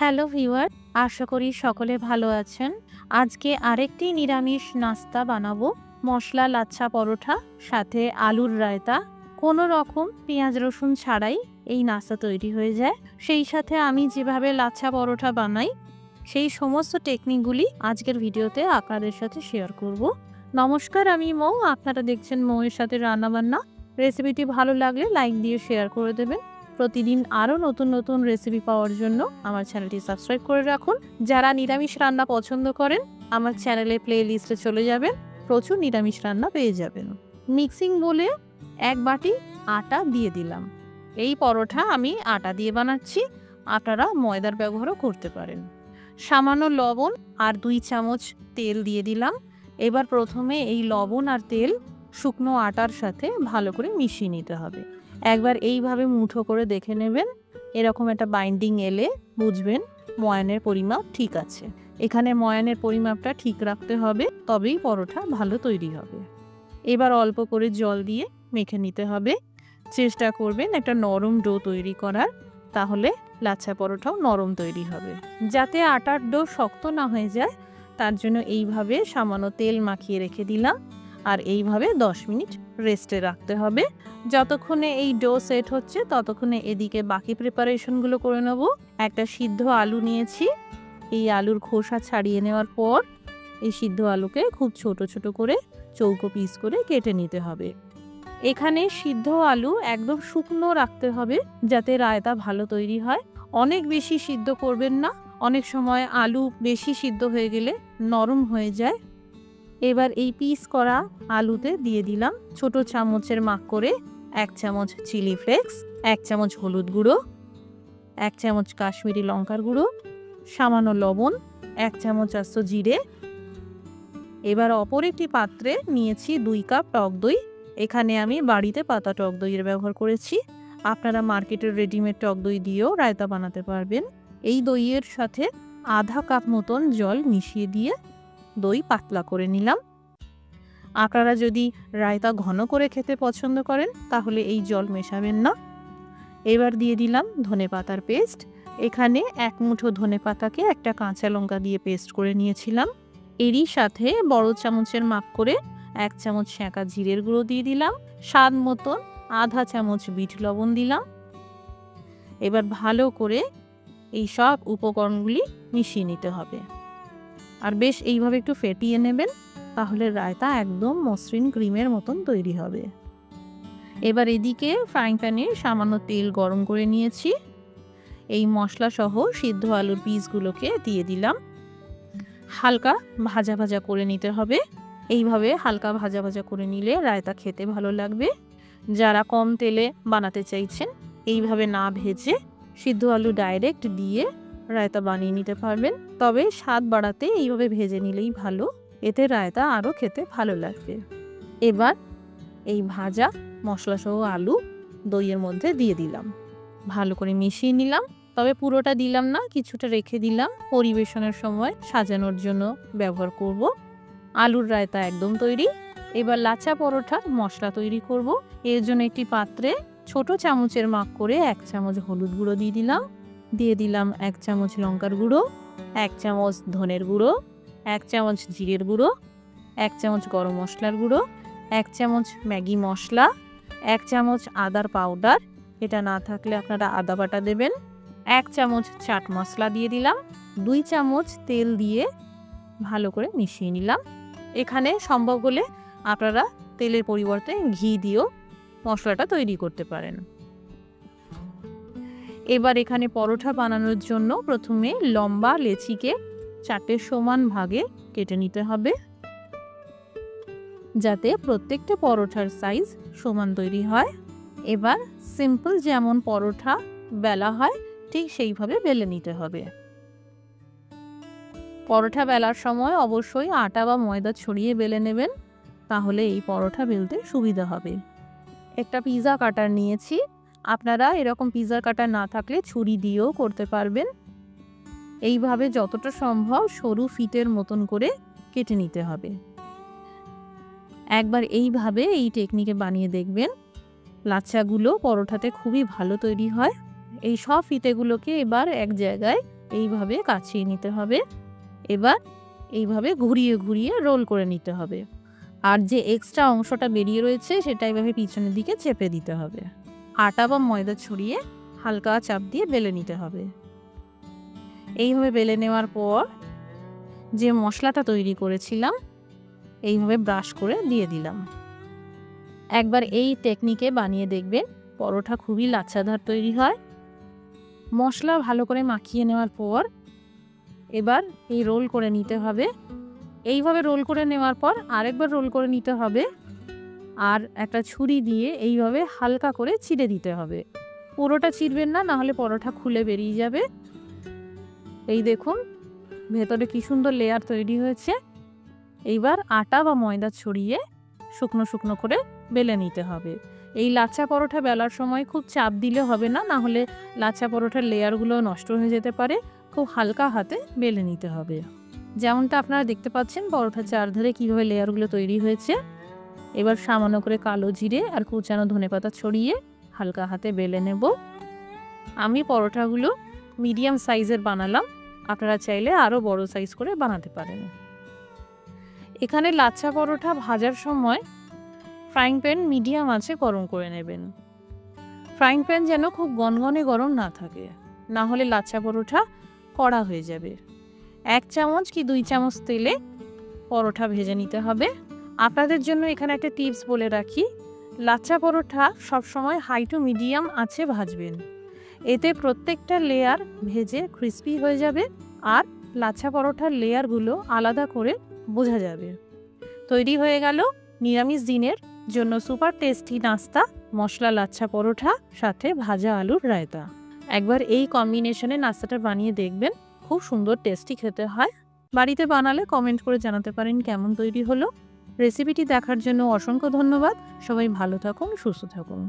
Hello viewer, আশা করি সকলে ভালো আছেন। আজকে আরেকটি নিরামিষ নাস্তা বানাবো। মশলা লাচ্ছা পরোটা, সাথে আলুর রায়তা। কোনো রকম পেঁয়াজ রসুন ছাড়াই এই নাস্তা তৈরি হয়ে যায়। সেই সাথে আমি যেভাবে লাচ্ছা পরোটা বানাই সেই সমস্ত টেকনিকগুলি আজকের ভিডিওতে আপনাদের সাথে শেয়ার করব। নমস্কার, আমি মৌ। আপনারা দেখছেন মৌয়ের সাথে রান্নাবান্না। রেসিপিটি ভালো লাগলে লাইক দিয়ে শেয়ার করে দেবেন। প্রতিদিন আরও নতুন নতুন রেসিপি পাওয়ার জন্য আমার চ্যানেলটি সাবস্ক্রাইব করে রাখুন। যারা নিরামিষ রান্না পছন্দ করেন আমার চ্যানেলে প্লে লিস্টে চলে যাবেন, প্রচুর নিরামিষ রান্না পেয়ে যাবেন। মিক্সিং বলে 1 বাটি আটা দিয়ে দিলাম। এই পরোটা আমি আটা দিয়ে বানাচ্ছি, আপনারা ময়দার ব্যবহারও করতে পারেন। সামান্য লবণ আর 2 চামচ তেল দিয়ে দিলাম। এবার প্রথমে এই লবণ আর তেল শুকনো আটার সাথে ভালো করে মিশিয়ে নিতে হবে। একবার এইভাবে মুঠো করে দেখে নেবেন, এরকম একটা বাইন্ডিং এলে বুঝবেন ময়ানের পরিমাপ ঠিক আছে। এখানে ময়ানের পরিমাপটা ঠিক রাখতে হবে, তবেই পরোটা ভালো তৈরি হবে। এবার অল্প করে জল দিয়ে মেখে নিতে হবে। চেষ্টা করবেন একটা নরম ডো তৈরি করার, তাহলে লাচ্ছা পরোটাও নরম তৈরি হবে। যাতে আটার ডো শক্ত না হয়ে যায় তার জন্য এইভাবে সামান্য তেল মাখিয়ে রেখে দিলাম, আর এইভাবে 10 মিনিট রেস্টে রাখতে হবে। যতক্ষণে এই ডো সেট হচ্ছে ততক্ষণে এদিকে বাকি প্রিপারেশনগুলো করে নেব। একটা সিদ্ধ আলু নিয়েছি। এই আলুর খোসা ছাড়িয়ে নেওয়ার পর এই সিদ্ধ আলুকে খুব ছোট ছোট করে চৌকো পিস করে কেটে নিতে হবে। এখানে সিদ্ধ আলু একদম শুকনো রাখতে হবে যাতে রায়তা ভালো তৈরি হয়। অনেক বেশি সিদ্ধ করবেন না, অনেক সময় আলু বেশি সিদ্ধ হয়ে গেলে নরম হয়ে যায়। এবার এই পিস করা আলুতে দিয়ে দিলাম ছোট চামচের মাপ করে 1 চামচ চিলি ফ্লেক্স, 1 চামচ হলুদ গুঁড়ো, 1 চামচ কাশ্মীরি লঙ্কার গুঁড়ো, সামান্য লবণ, 1 চামচ আস্ত জিরে। এবার অপর একটি পাত্রে নিয়েছি 2 কাপ টক দই। এখানে আমি বাড়িতে পাতা টক দইয়ের ব্যবহার করেছি। আপনারা মার্কেটের রেডিমেড টক দই দিয়েও রায়তা বানাতে পারবেন। এই দইয়ের সাথে আধা কাপ মতন জল মিশিয়ে দিয়ে দই পাতলা করে নিলাম। আপনারা যদি রায়তা ঘন করে খেতে পছন্দ করেন তাহলে এই জল মেশাবেন না। এবার দিয়ে দিলাম ধনেপাতার পেস্ট। এখানে 1 মুঠো ধনেপাতাকে একটা কাঁচা লঙ্কা দিয়ে পেস্ট করে নিয়েছিলাম। এরই সাথে বড় চামচের মাপ করে 1 চামচ সেঁকা জিরের গুঁড়ো দিয়ে দিলাম। স্বাদ মতন আধা চামচ বিট লবণ দিলাম। এবার ভালো করে এই সব উপকরণগুলি মিশিয়ে নিতে হবে, আর বেশ এইভাবে একটু ফেটিয়ে নেবেন, তাহলে রায়তা একদম মসৃণ ক্রিমের মতন তৈরি হবে। এবার এদিকে ফ্রাইং প্যানে সামান্য তেল গরম করে নিয়েছি। এই মশলা সহ সিদ্ধ আলুর পিসগুলোকে দিয়ে দিলাম। হালকা ভাজা ভাজা করে নিতে হবে। এইভাবে হালকা ভাজা ভাজা করে নিলে রায়তা খেতে ভালো লাগবে। যারা কম তেলে বানাতে চাইছেন এইভাবে না ভেজে সিদ্ধ আলু ডাইরেক্ট দিয়ে রায়তা বানিয়ে নিতে পারবেন, তবে স্বাদ বাড়াতে এইভাবে ভেজে নিলেই ভালো, এতে রায়তা আরও খেতে ভালো লাগবে। এবার এই ভাজা মশলাসহ আলু দইয়ের মধ্যে দিয়ে দিলাম, ভালো করে মিশিয়ে নিলাম। তবে পুরোটা দিলাম না, কিছুটা রেখে দিলাম, পরিবেশনের সময় সাজানোর জন্য ব্যবহার করব। আলুর রায়তা একদম তৈরি। এবার লাচ্ছা পরোটার মশলা তৈরি করব। এর জন্য একটি পাত্রে ছোট চামচের মাপ করে 1 চামচ হলুদ গুঁড়ো দিয়ে দিলাম 1 চামচ লঙ্কার গুঁড়ো, 1 চামচ ধনের গুঁড়ো, 1 চামচ জিরের গুঁড়ো, 1 চামচ গরম মশলার গুঁড়ো, 1 চামচ ম্যাগি মশলা, 1 চামচ আদার পাউডার, এটা না থাকলে আপনারা আদা বাটা দেবেন, 1 চামচ চাট মশলা দিয়ে দিলাম, 2 চামচ তেল দিয়ে ভালো করে মিশিয়ে নিলাম। এখানে সম্ভব হলে আপনারা তেলের পরিবর্তে ঘি দিয়েও মশলাটা তৈরি করতে পারেন। এবার এখানে পরোটা বানানোর জন্য প্রথমে লম্বা লেচিকে 4টে সমান ভাগে কেটে নিতে হবে, যাতে প্রত্যেকটা পরোটার সাইজ সমান তৈরি হয়। এবার সিম্পল যেমন পরোটা বেলা হয় ঠিক সেইভাবে বেলে নিতে হবে। পরোটা বেলার সময় অবশ্যই আটা বা ময়দা ছড়িয়ে বেলে নেবেন, তাহলে এই পরোটা বেলতে সুবিধা হবে। একটা পিৎজা কাটার নিয়েছি, আপনারা এরকম পিৎজা কাটার না থাকলে ছুরি দিয়েও করতে পারবেন। এইভাবে যতটা সম্ভব সরু ফিটের মতন করে কেটে নিতে হবে। একবার এইভাবে এই টেকনিকে বানিয়ে দেখবেন, লাচ্ছাগুলো পরোটাতে খুবই ভালো তৈরি হয়। এই সব ফিতেগুলোকে এবার এক জায়গায় এইভাবে কাছিয়ে নিতে হবে। এবার এইভাবে ঘুরিয়ে ঘুরিয়ে রোল করে নিতে হবে। আর যে এক্সট্রা অংশটা বেরিয়ে রয়েছে সেটা এইভাবে পিছনের দিকে চেপে দিতে হবে। আটা বা ময়দা ছড়িয়ে হালকা চাপ দিয়ে বেলে নিতে হবে। এইভাবে বেলে নেওয়ার পর যে মশলাটা তৈরি করেছিলাম এইভাবে ব্রাশ করে দিয়ে দিলাম। একবার এই টেকনিকে বানিয়ে দেখবেন, পরোটা খুবই লাচ্ছাদার তৈরি হয়। মশলা ভালো করে মাখিয়ে নেওয়ার পর এবার এই রোল করে নিতে হবে। এইভাবে রোল করে নেওয়ার পর আরেকবার রোল করে নিতে হবে। আর একটা ছুরি দিয়ে এইভাবে হালকা করে চিড়ে দিতে হবে। পুরোটা চিরবেন না, নাহলে পরোটা খুলে বেরিয়ে যাবে। এই দেখুন ভেতরে কি সুন্দর লেয়ার তৈরি হয়েছে। এইবার আটা বা ময়দা ছড়িয়ে শুকনো শুকনো করে বেলে নিতে হবে। এই লাচ্ছা পরোটা বেলার সময় খুব চাপ দিলে হবে না, না হলে লাচ্ছা পরোটার লেয়ারগুলো নষ্ট হয়ে যেতে পারে। খুব হালকা হাতে বেলে নিতে হবে। যেমনটা আপনারা দেখতে পাচ্ছেন পরোটার চারধারে কীভাবে লেয়ারগুলো তৈরি হয়েছে। এবার সামান্য করে কালো জিরে আর কুচানো ধনেপাতা ছড়িয়ে হালকা হাতে বেলে নেব। আমি পরোটাগুলো মিডিয়াম সাইজের বানালাম, আপনারা চাইলে আরও বড় সাইজ করে বানাতে পারেন। এখানে লাচ্ছা পরোটা ভাজার সময় ফ্রাইং প্যান মিডিয়াম আঁচে গরম করে নেবেন। ফ্রাইং প্যান যেন খুব গনগনে গরম না থাকে, না হলে লাচ্ছা পরোটা কড়া হয়ে যাবে। 1 চামচ কি 2 চামচ তেলে পরোটা ভেজে নিতে হবে। আপনাদের জন্য এখানে একটা টিপস বলে রাখি, লাচ্ছা পরোটা সবসময় হাই টু মিডিয়াম আঁচে ভাজবেন। এতে প্রত্যেকটা লেয়ার ভেজে ক্রিস্পি হয়ে যাবে আর লাচ্ছা পরোটার লেয়ারগুলো আলাদা করে বোঝা যাবে। তৈরি হয়ে গেল নিরামিষ দিনের জন্য সুপার টেস্টি নাস্তা মশলা লাচ্ছা পরোটা সাথে ভাজা আলুর রায়তা। একবার এই কম্বিনেশনে নাস্তাটা বানিয়ে দেখবেন, খুব সুন্দর টেস্টি খেতে হয়। বাড়িতে বানালে কমেন্ট করে জানাতে পারেন কেমন তৈরি হলো। রেসিপিটি দেখার জন্য অসংখ্য ধন্যবাদ। সবাই ভালো থাকুন, সুস্থ থাকুন।